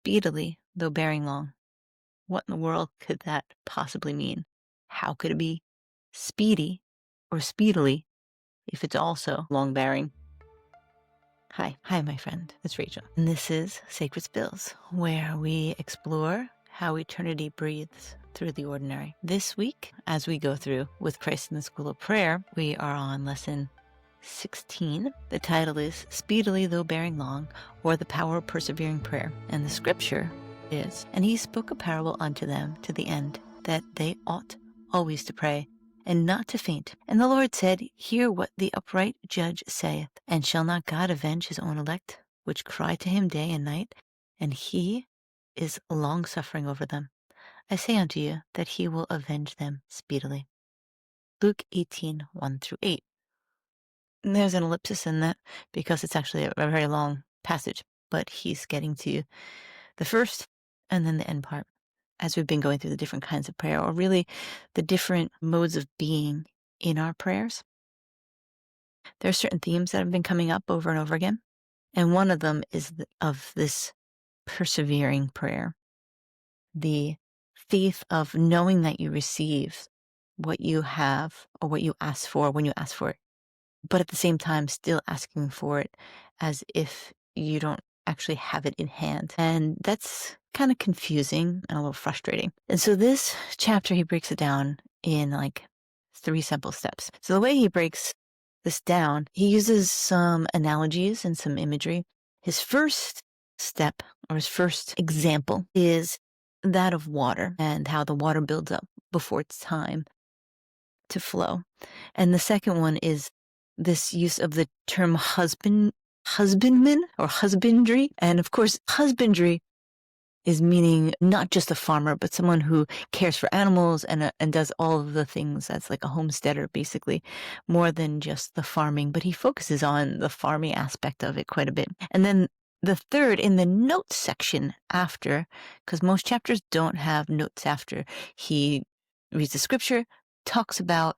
speedily, though bearing long. What in the world could that possibly mean? How could it be speedy or speedily if it's also long bearing? Hi, my friend. It's Rachel. And this is Sacred Spills, where we explore how eternity breathes through the ordinary. This week, as we go through With Christ in the School of Prayer, we are on lesson 16. The title is Speedily Though Bearing Long, or the Power of Persevering Prayer. And the scripture is, And he spoke a parable unto them to the end, that they ought always to pray, and not to faint. And the Lord said, Hear what the upright judge saith. And shall not God avenge his own elect, which cry to him day and night? And he is long-suffering over them. I say unto you, that he will avenge them speedily. Luke 18, 1-8. And there's an ellipsis in that, because it's actually a very long passage, but he's getting to the first and then the end part, as we've been going through the different kinds of prayer, or really the different modes of being in our prayers. There are certain themes that have been coming up over and over again, and one of them is of this persevering prayer, the faith of knowing that you receive what you have or what you ask for when you ask for it, but at the same time still asking for it as if you don't actually have it in hand. And that's kind of confusing and a little frustrating. And so this chapter, he breaks it down in like 3 simple steps. So the way he breaks this down, he uses some analogies and some imagery. His first step, or his first example, is that of water and how the water builds up before it's time to flow. And the second one is this use of the term husbandman or husbandry. And of course, husbandry is meaning not just a farmer, but someone who cares for animals and does all of the things. That's like a homesteader, basically, more than just the farming. But he focuses on the farming aspect of it quite a bit. And then the third, in the notes section after, because most chapters don't have notes after, he reads the scripture, talks about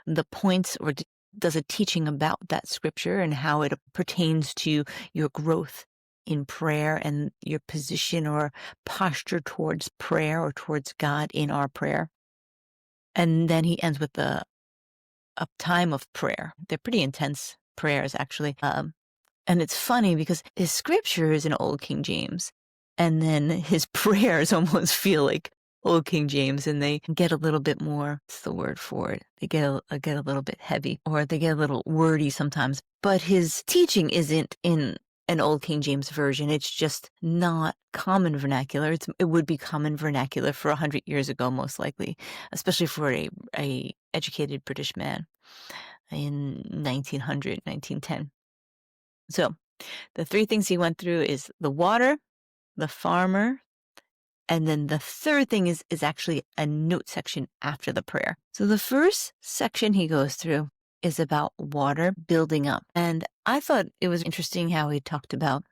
the points, or does a teaching about that scripture and how it pertains to your growth in prayer and your position or posture towards prayer or towards God in our prayer. And then he ends with a time of prayer. They're pretty intense prayers, actually. And it's funny because his scripture is in Old King James, and then his prayers almost feel like Old King James, and they get a little bit more, what's the word for it? They get a little bit heavy, or they get a little wordy sometimes. But his teaching isn't in an Old King James version. It's just not common vernacular. It would be common vernacular for 100 years ago, most likely, especially for a educated British man in 1900, 1910. So the 3 things he went through is the water, the farmer, and then the third thing is actually a note section after the prayer. So the first section he goes through is about water building up. And I thought it was interesting how he talked about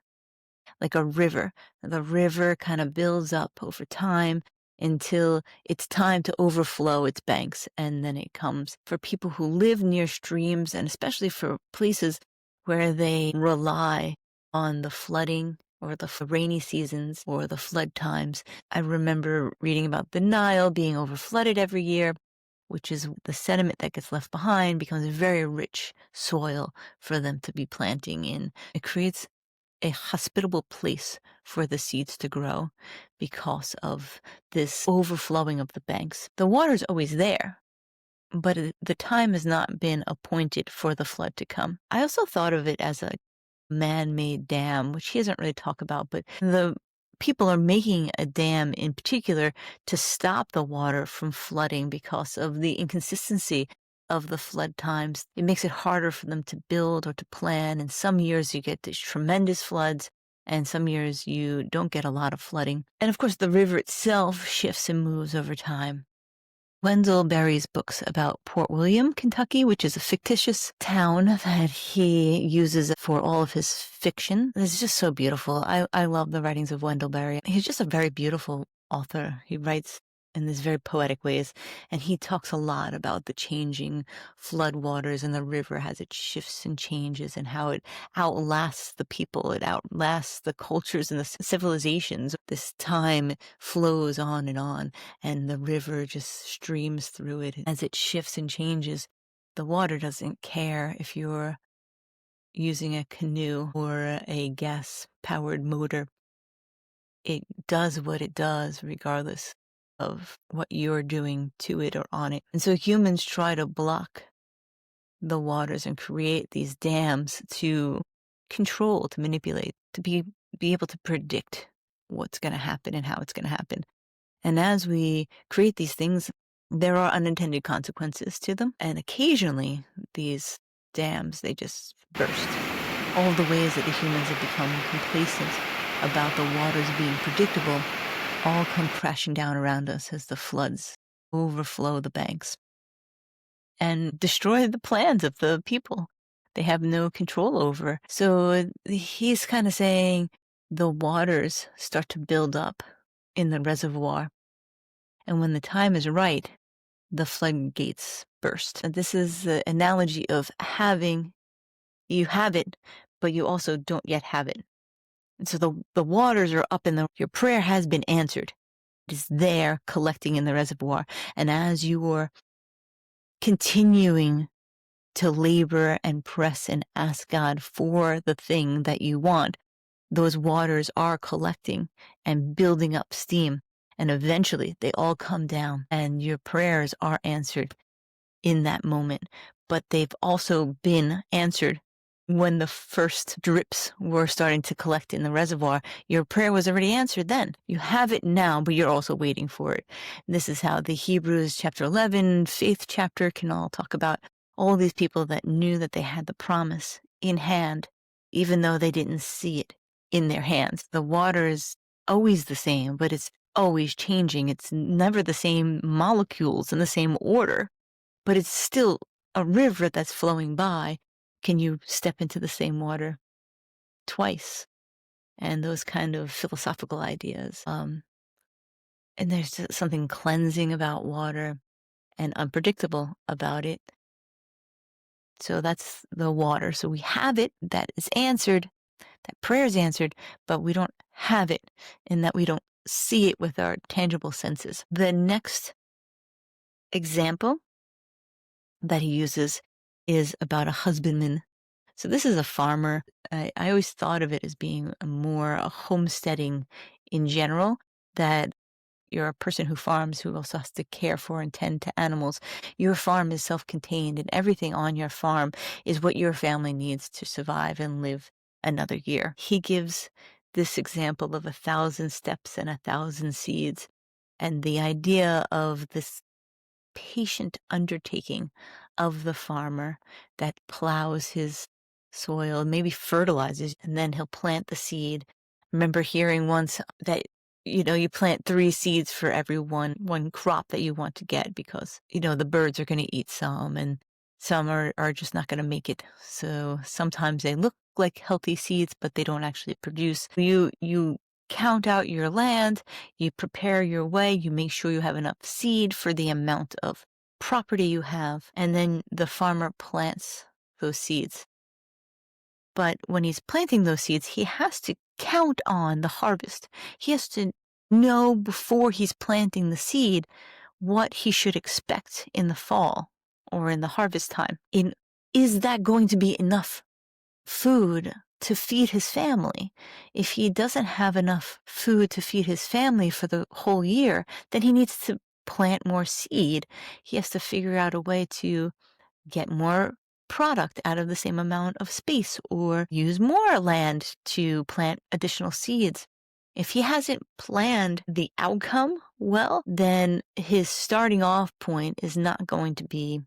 like a river. The river kind of builds up over time until it's time to overflow its banks. And then it comes for people who live near streams, and especially for places where they rely on the flooding or the rainy seasons or the flood times. I remember reading about the Nile being overflooded every year, which is the sediment that gets left behind becomes very rich soil for them to be planting in. It creates a hospitable place for the seeds to grow because of this overflowing of the banks. The water's always there, but the time has not been appointed for the flood to come. I also thought of it as a man-made dam, which he doesn't really talk about, but the people are making a dam in particular to stop the water from flooding because of the inconsistency of the flood times. It makes it harder for them to build or to plan. And some years you get these tremendous floods, and some years you don't get a lot of flooding. And of course, the river itself shifts and moves over time. Wendell Berry's books about Port William, Kentucky, which is a fictitious town that he uses for all of his fiction. It's just so beautiful. I love the writings of Wendell Berry. He's just a very beautiful author. He writes in these very poetic ways. And he talks a lot about the changing floodwaters and the river as it shifts and changes and how it outlasts the people, it outlasts the cultures and the civilizations. This time flows on, and the river just streams through it. As it shifts and changes, the water doesn't care if you're using a canoe or a gas-powered motor. It does what it does regardless of what you're doing to it or on it. And so humans try to block the waters and create these dams to control, to manipulate, to be able to predict what's going to happen and how it's going to happen. And as we create these things, there are unintended consequences to them. And occasionally these dams, they just burst. All the ways that the humans have become complacent about the waters being predictable all come crashing down around us as the floods overflow the banks and destroy the plans of the people they have no control over. So he's kind of saying the waters start to build up in the reservoir. And when the time is right, the floodgates burst. And this is the analogy of you have it, but you also don't yet have it. And so the waters are up your prayer has been answered. It is there collecting in the reservoir. And as you are continuing to labor and press and ask God for the thing that you want, those waters are collecting and building up steam. And eventually they all come down and your prayers are answered in that moment. But they've also been answered when the first drips were starting to collect in the reservoir. Your prayer was already answered then. You have it now, but you're also waiting for it. And this is how the Hebrews chapter 11, faith chapter can all talk about all these people that knew that they had the promise in hand, even though they didn't see it in their hands. The water is always the same, but it's always changing. It's never the same molecules in the same order, but it's still a river that's flowing by. Can you step into the same water twice? And those kind of philosophical ideas. And there's just something cleansing about water and unpredictable about it. So that's the water. So we have it, that is answered, that prayer is answered, but we don't have it in that we don't see it with our tangible senses. The next example that he uses is about a husbandman. So this is a farmer. I always thought of it as being a homesteading in general, that you're a person who farms who also has to care for and tend to animals. Your farm is self-contained, and everything on your farm is what your family needs to survive and live another year. He gives this example of 1,000 steps and 1,000 seeds, and the idea of this patient undertaking of the farmer that plows his soil, maybe fertilizes, and then he'll plant the seed. I remember hearing once that you plant 3 seeds for every one crop that you want to get, because the birds are going to eat some and some are just not going to make it. So sometimes they look like healthy seeds, but they don't actually produce. You count out your land, you prepare your way, you make sure you have enough seed for the amount of property you have, and then the farmer plants those seeds. But when he's planting those seeds, he has to count on the harvest. He has to know before he's planting the seed what he should expect in the fall or in the harvest time. Is that going to be enough food to feed his family? If he doesn't have enough food to feed his family for the whole year, then he needs to plant more seed. He has to figure out a way to get more product out of the same amount of space, or use more land to plant additional seeds. If he hasn't planned the outcome well, then his starting off point is not going to be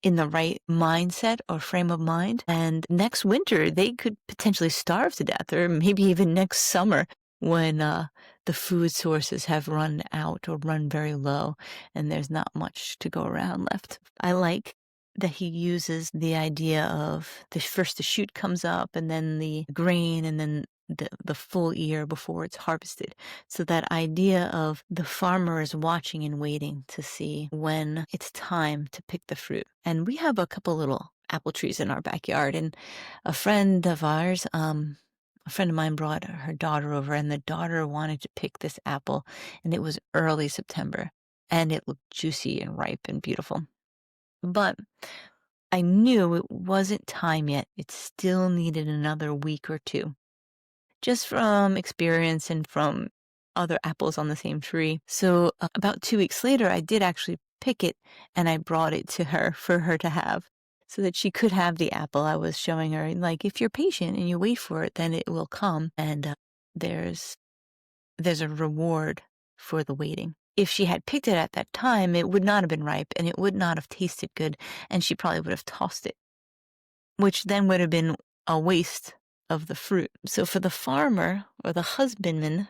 in the right mindset or frame of mind. And next winter, they could potentially starve to death, or maybe even next summer when the food sources have run out or run very low and there's not much to go around left. I like that he uses the idea of first the shoot comes up and then the grain and then the full year before it's harvested. So that idea of the farmer is watching and waiting to see when it's time to pick the fruit. And we have a couple little apple trees in our backyard, and a friend of ours, a friend of mine brought her daughter over, and the daughter wanted to pick this apple, and it was early September, and it looked juicy and ripe and beautiful. But I knew it wasn't time yet. It still needed another week or two, just from experience and from other apples on the same tree. So about 2 weeks later, I did actually pick it, and I brought it to her for her to have, so that she could have the apple. I was showing her, like, if you're patient and you wait for it, then it will come. And there's a reward for the waiting. If she had picked it at that time, it would not have been ripe, and it would not have tasted good, and she probably would have tossed it, which then would have been a waste of the fruit. So for the farmer or the husbandman,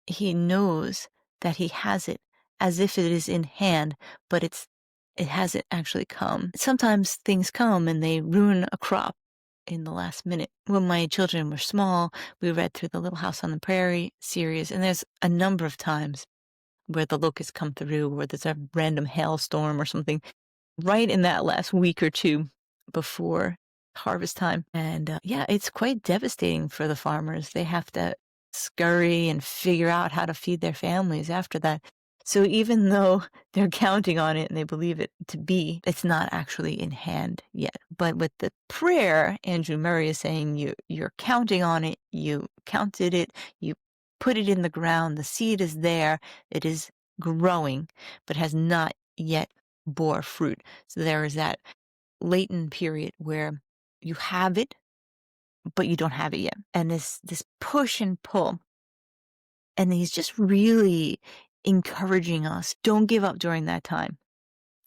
he knows that he has it as if it is in hand, but it hasn't actually come. Sometimes things come and they ruin a crop in the last minute. When my children were small, we read through the Little House on the Prairie series, and there's a number of times where the locusts come through, or there's a random hailstorm or something right in that last week or two before harvest time. And yeah, it's quite devastating for the farmers. They have to scurry and figure out how to feed their families after that. So even though they're counting on it and they believe it to be, it's not actually in hand yet. But with the prayer, Andrew Murray is saying you're counting on it, you counted it, you put it in the ground, the seed is there, it is growing, but has not yet bore fruit. So there is that latent period where you have it, but you don't have it yet. And this push and pull. And he's just really encouraging us. Don't give up during that time.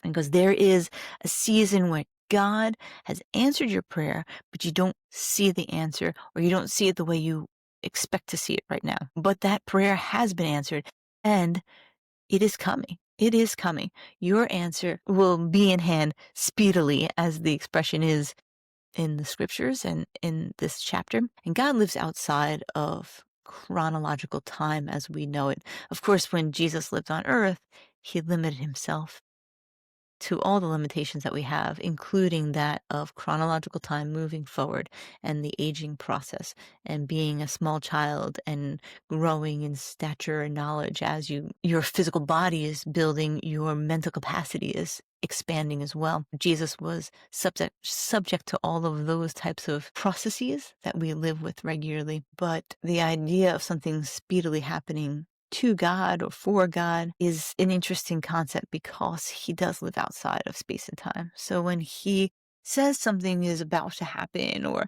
Because there is a season where God has answered your prayer, but you don't see the answer, or you don't see it the way you expect to see it right now. But that prayer has been answered, and it is coming. It is coming. Your answer will be in hand speedily, as the expression is in the scriptures and in this chapter. And God lives outside of chronological time as we know it. Of course, when Jesus lived on earth, he limited himself to all the limitations that we have, including that of chronological time moving forward and the aging process and being a small child and growing in stature and knowledge as your physical body is building, your mental capacity is expanding as well. Jesus was subject to all of those types of processes that we live with regularly. But the idea of something speedily happening to God or for God is an interesting concept, because he does live outside of space and time. So when he says something is about to happen or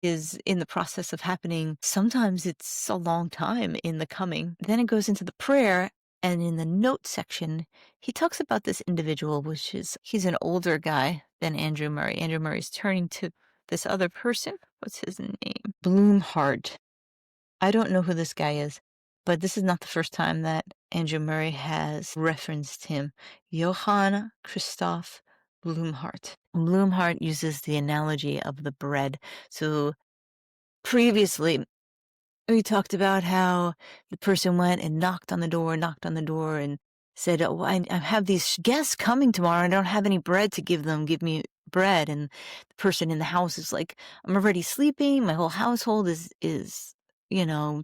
is in the process of happening, sometimes it's a long time in the coming. Then it goes into the prayer, and in the note section, he talks about this individual, he's an older guy than Andrew Murray. Andrew Murray's turning to this other person. What's his name? Bloomheart. I don't know who this guy is, but this is not the first time that Andrew Murray has referenced him. Johann Christoph Bloomheart. Bloomheart uses the analogy of the bread. So previously, we talked about how the person went and knocked on the door, and said, oh, I have these guests coming tomorrow. I don't have any bread to give them. Give me bread. And the person in the house is like, I'm already sleeping. My whole household is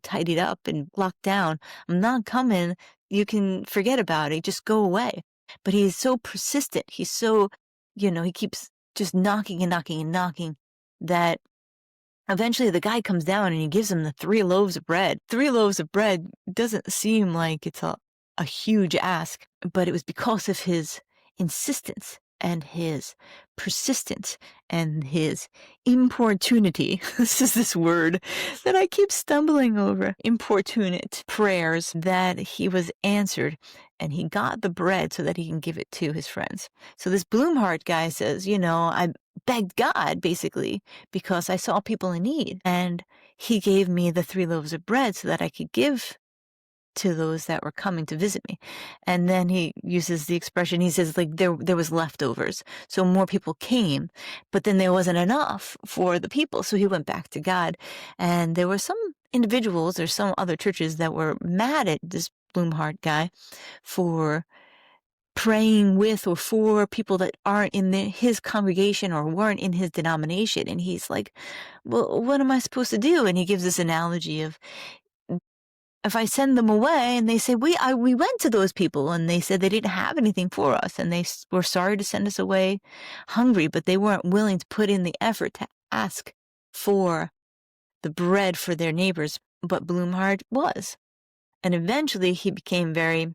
tidied up and locked down. I'm not coming. You can forget about it. Just go away. But he's so persistent. He's so, he keeps just knocking and knocking and knocking that eventually the guy comes down and he gives him the 3 loaves of bread. 3 loaves of bread doesn't seem like it's a huge ask, but it was because of his insistence and his persistence and his importunity. This is this word that I keep stumbling over. Importunate prayers, that he was answered, and he got the bread so that he can give it to his friends. So this Bloomheart guy says, I begged God, basically, because I saw people in need, and he gave me the 3 loaves of bread so that I could give to those that were coming to visit me. And then he uses the expression, he says, like, there was leftovers. So more people came, but then there wasn't enough for the people. So he went back to God. And there were some individuals or some other churches that were mad at this Bloomheart guy for praying with or for people that aren't in his congregation or weren't in his denomination. And he's like, well, what am I supposed to do? And he gives this analogy of, if I send them away and they say, we went to those people and they said they didn't have anything for us and they were sorry to send us away hungry, but they weren't willing to put in the effort to ask for the bread for their neighbors. But Bloomheart was. And eventually he became very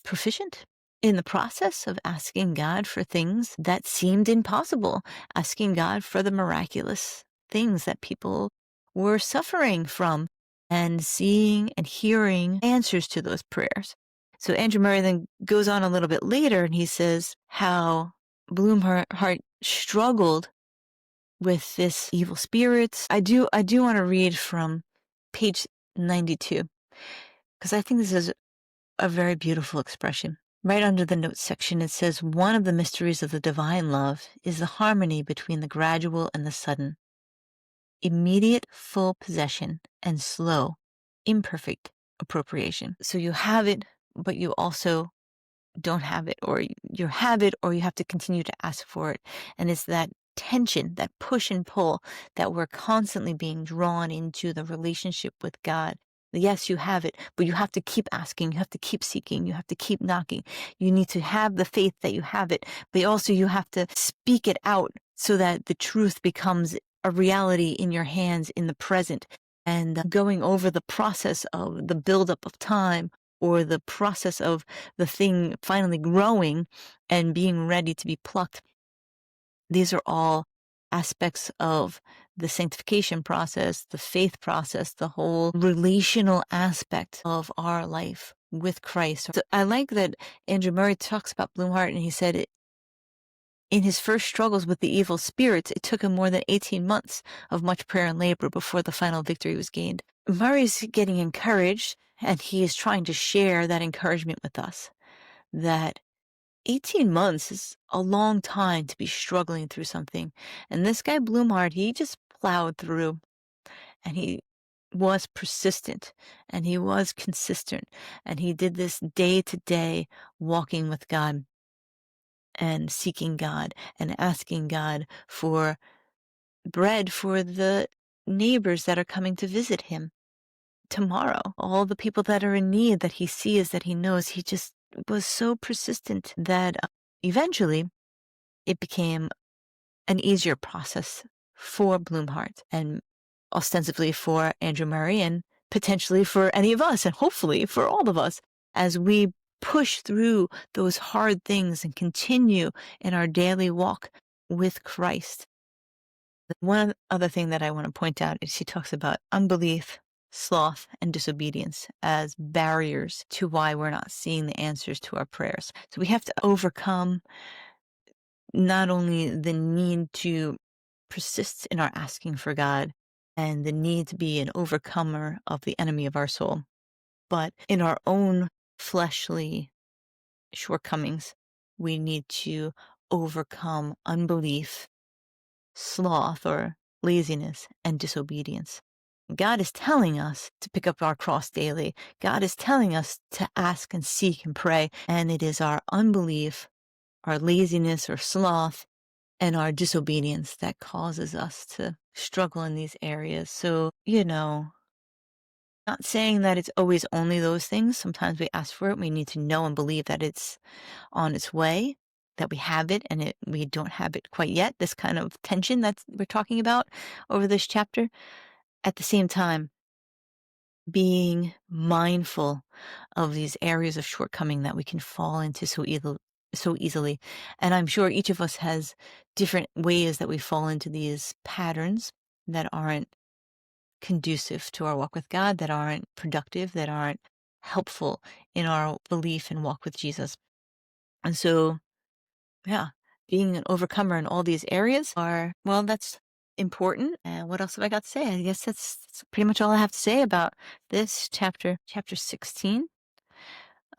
proficient in the process of asking God for things that seemed impossible, asking God for the miraculous things that people were suffering from, and seeing and hearing answers to those prayers. So Andrew Murray then goes on a little bit later and he says how Bloomheart struggled with this evil spirits. I do want to read from page 92, because I think this is a very beautiful expression. Right under the notes section, it says, one of the mysteries of the divine love is the harmony between the gradual and the sudden, immediate full possession and slow, imperfect appropriation. So you have it, but you also don't have it, or you have it, or you have to continue to ask for it. And it's that tension, that push and pull, that we're constantly being drawn into the relationship with God. Yes, you have it, but you have to keep asking, you have to keep seeking, you have to keep knocking. You need to have the faith that you have it, but also you have to speak it out so that the truth becomes a reality in your hands in the present. And going over the process of the buildup of time, or the process of the thing finally growing and being ready to be plucked. These are all aspects of the sanctification process, the faith process, the whole relational aspect of our life with Christ. So I like that Andrew Murray talks about Bloomheart, and he said in his first struggles with the evil spirits, it took him more than 18 months of much prayer and labor before the final victory was gained. Murray's getting encouraged, and he is trying to share that encouragement with us, that 18 months is a long time to be struggling through something. And this guy, Bloomheart, he just plowed through, and he was persistent, and he was consistent, and he did this day to day, walking with God and seeking God and asking God for bread for the neighbors that are coming to visit him tomorrow. All the people that are in need that he sees, that he knows. He just was so persistent that eventually it became an easier process for Bloomheart and ostensibly for Andrew Murray and potentially for any of us and hopefully for all of us as we push through those hard things and continue in our daily walk with Christ. One other thing that I want to point out is he talks about unbelief, sloth, and disobedience as barriers to why we're not seeing the answers to our prayers. So we have to overcome not only the need to persist in our asking for God and the need to be an overcomer of the enemy of our soul, but in our own fleshly shortcomings, we need to overcome unbelief, sloth or laziness, and disobedience. God is telling us to pick up our cross daily. God is telling us to ask and seek and pray. And it is our unbelief, our laziness or sloth, and our disobedience that causes us to struggle in these areas. So, not saying that it's always only those things. Sometimes we ask for it. We need to know and believe that it's on its way, that we have it, and we don't have it quite yet. This kind of tension that we're talking about over this chapter. At the same time, being mindful of these areas of shortcoming that we can fall into so easily. And I'm sure each of us has different ways that we fall into these patterns that aren't conducive to our walk with God, that aren't productive, that aren't helpful in our belief and walk with Jesus. And so, yeah, being an overcomer in all these areas that's important. And what else have I got to say? I guess that's pretty much all I have to say about this chapter 16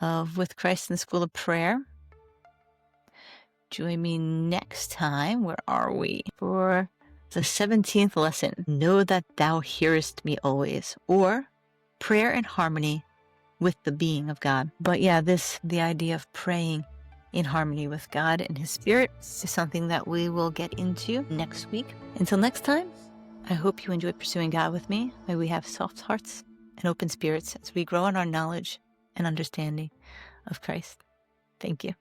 of With Christ in the School of Prayer. Join me next time. Where are we? For the 17th lesson. Know that thou hearest me always, or prayer in harmony with the being of God. But yeah, the idea of praying in harmony with God and His Spirit is something that we will get into next week. Until next time, I hope you enjoyed pursuing God with me. May we have soft hearts and open spirits as we grow in our knowledge and understanding of Christ. Thank you.